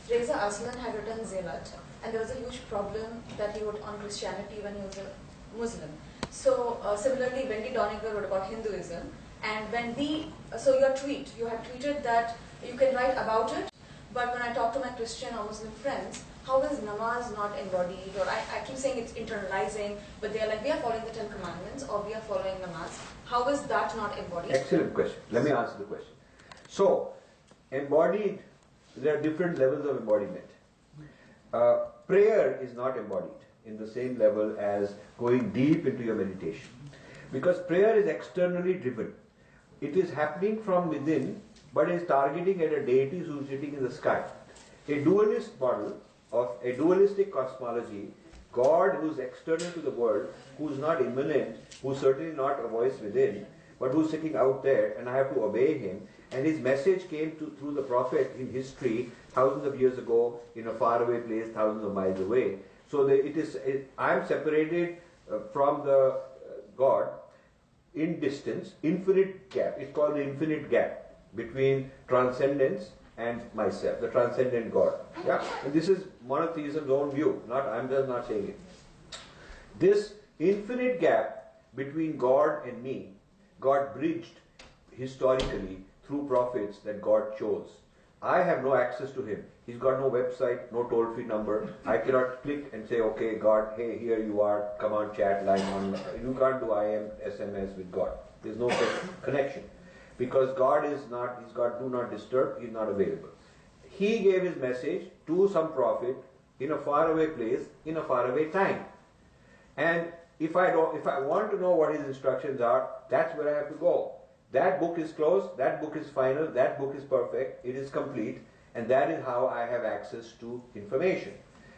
Reza Aslan had written Zealot, and there was a huge problem that he wrote on Christianity when he was a Muslim. So similarly, Wendy Doniger wrote about Hinduism, and when so your tweet, you had tweeted that you can write about it, but when I talk to my Christian or Muslim friends, how is namaz not embodied? Or I keep saying it's internalizing, but they're like, we are following the 10 Commandments, or we are following namaz. How is that not embodied? Excellent question. Let me answer the question. So, embodied, there are different levels of embodiment. Prayer is not embodied in the same level as going deep into your meditation. Because prayer is externally driven. It is happening from within, but is targeting at a deity who is sitting in the sky. A dualist model of a dualistic cosmology, God who is external to the world, who is not immanent, who is certainly not a voice within, but who is sitting out there, and I have to obey him. And his message came through the prophet in history, thousands of years ago, in a faraway place, thousands of miles away. So I am separated from the God in distance, infinite gap. It's called the infinite gap between transcendence and myself, the transcendent God. Yeah, and this is monotheism's own view. I'm just not saying it. This infinite gap between God and me, God bridged historically through prophets that God chose. I have no access to him. He's got no website, no toll-free number. I cannot click and say, okay, God, hey, here you are, come on, chat, line on. You can't do IM, SMS with God. There's no such connection. Because God is not, he's got do not disturb, he's not available. He gave his message to some prophet in a faraway place, in a faraway time. And if I want to know what his instructions are, that's where I have to go. That book is closed, that book is final, that book is perfect, it is complete, and that is how I have access to information.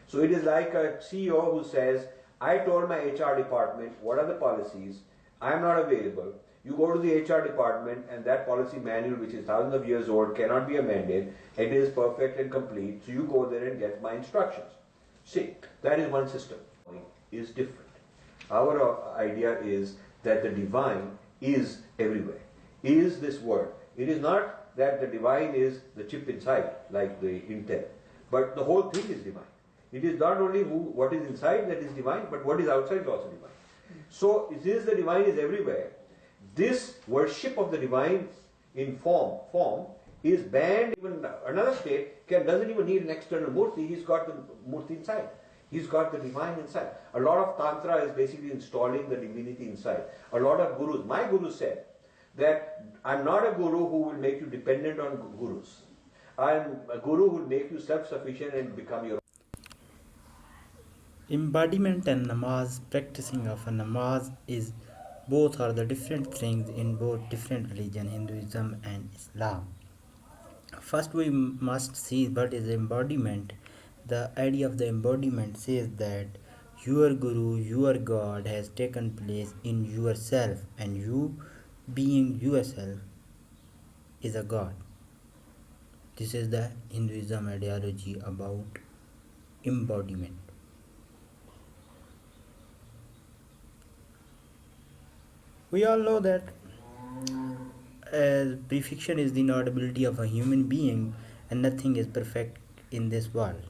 So it is like a CEO who says, I told my HR department what are the policies, I am not available. You go to the HR department and that policy manual, which is thousands of years old, cannot be amended. It is perfect and complete. So you go there and get my instructions. See, that is one system. Is different. Our idea is that the divine is everywhere. Is this word. It is not that the divine is the chip inside, like the Intel, but the whole thing is divine. It is not only what is inside that is divine, but what is outside is also divine. So, since the divine is everywhere, this worship of the divine in form is banned. Even another state doesn't even need an external murti. He's got the murti inside. He's got the divine inside. A lot of tantra is basically installing the divinity inside. A lot of gurus. My guru said that I'm not a guru who will make you dependent on gurus. I'm a guru who will make you self-sufficient and become your. Embodiment and namaz, practicing of a namaz is both are the different things in both different religion, Hinduism and Islam. First we must see what is embodiment. The idea of the embodiment says that your guru, your God has taken place in yourself, and you being yourself is a God. This is the Hinduism ideology about embodiment. We all know that perfection is the inaudibility of a human being, and nothing is perfect in this world.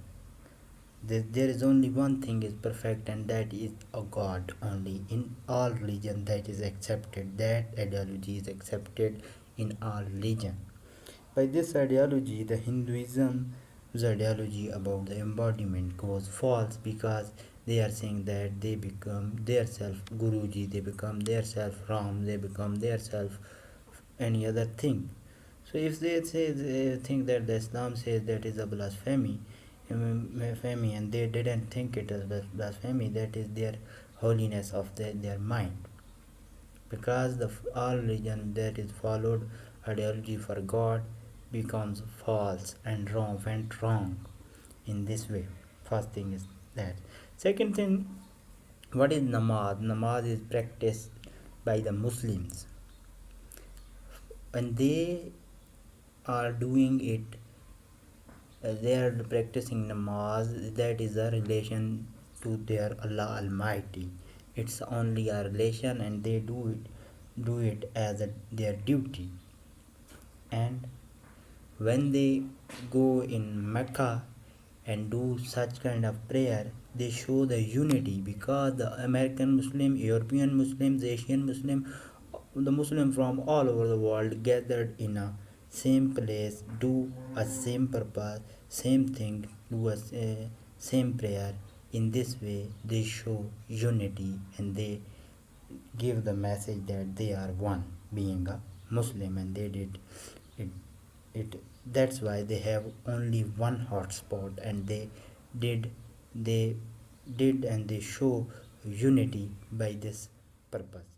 There is only one thing is perfect, and that is a God only. In all religion that is accepted, that ideology is accepted in all religion. By this ideology, the Hinduism's ideology about the embodiment goes false, because they are saying that they become their self Guruji, they become their self Ram, they become their self any other thing. So if they think that the Islam says that is a blasphemy, and they didn't think it as blasphemy, that is their holiness of their mind. Because all religion that is followed ideology for God becomes false and went wrong in this way. First thing is that. Second thing, what is namaz? Namaz is practiced by the Muslims, and they are doing it. They are practicing namaz. That is a relation to their Allah Almighty. It's only a relation, and they do it as their duty. And when they go in Mecca, and do such kind of prayer, they show the unity, because the American Muslim, European Muslims, Asian Muslim, the Muslim from all over the world gathered in a same place, do a same purpose, same thing, do a same prayer. In this way they show unity, and they give the message that they are one, being a Muslim, and they did it. It That's why they have only one hotspot, and did they did and they show unity by this purpose.